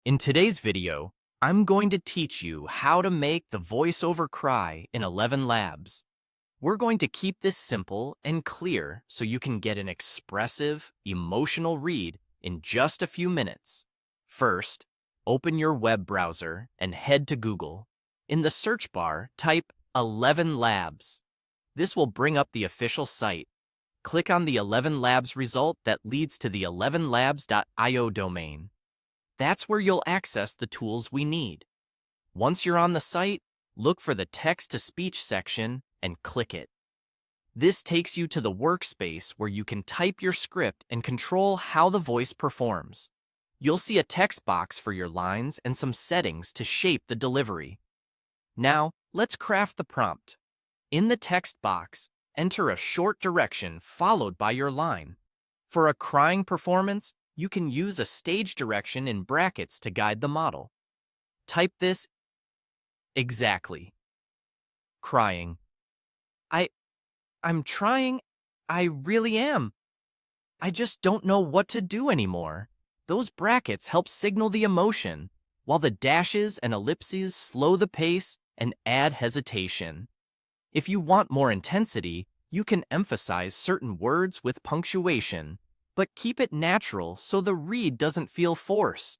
In today's video, I'm going to teach you how to make the voiceover cry in ElevenLabs. We're going to keep this simple and clear so you can get an expressive, emotional read in just a few minutes. First, open your web browser and head to Google. In the search bar, type ElevenLabs. This will bring up the official site. Click on the ElevenLabs result that leads to the elevenlabs.io domain. That's where you'll access the tools we need. Once you're on the site, look for the text-to-speech section and click it. This takes you to the workspace where you can type your script and control how the voice performs. You'll see a text box for your lines and some settings to shape the delivery. Now, let's craft the prompt. In the text box, enter a short direction followed by your line. For a crying performance, you can use a stage direction in brackets to guide the model. Type this exactly. Crying. I'm trying. I really am. I just don't know what to do anymore. Those brackets help signal the emotion, while the dashes and ellipses slow the pace and add hesitation. If you want more intensity, you can emphasize certain words with punctuation, but keep it natural so the read doesn't feel forced.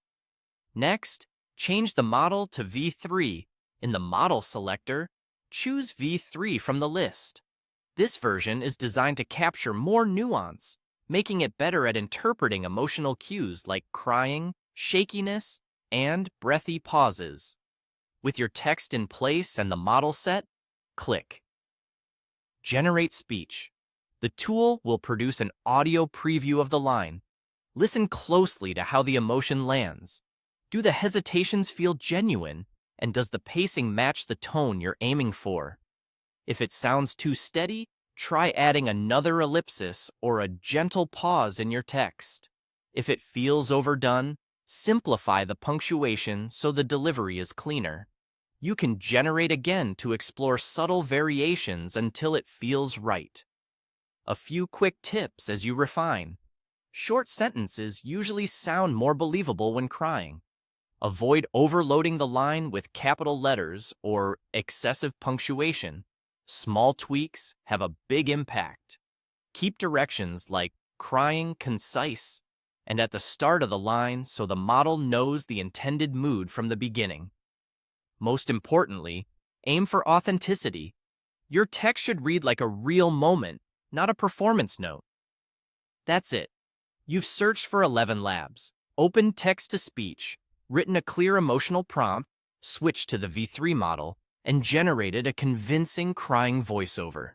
Next, change the model to V3. In the model selector, choose V3 from the list. This version is designed to capture more nuance, making it better at interpreting emotional cues like crying, shakiness, and breathy pauses. With your text in place and the model set, click Generate Speech. The tool will produce an audio preview of the line. Listen closely to how the emotion lands. Do the hesitations feel genuine, and does the pacing match the tone you're aiming for? If it sounds too steady, try adding another ellipsis or a gentle pause in your text. If it feels overdone, simplify the punctuation so the delivery is cleaner. You can generate again to explore subtle variations until it feels right. A few quick tips as you refine. Short sentences usually sound more believable when crying. Avoid overloading the line with capital letters or excessive punctuation. Small tweaks have a big impact. Keep directions like crying concise and at the start of the line so the model knows the intended mood from the beginning. Most importantly, aim for authenticity. Your text should read like a real moment, not a performance note. That's it. You've searched for ElevenLabs, opened text-to-speech, written a clear emotional prompt, switched to the V3 model, and generated a convincing crying voiceover.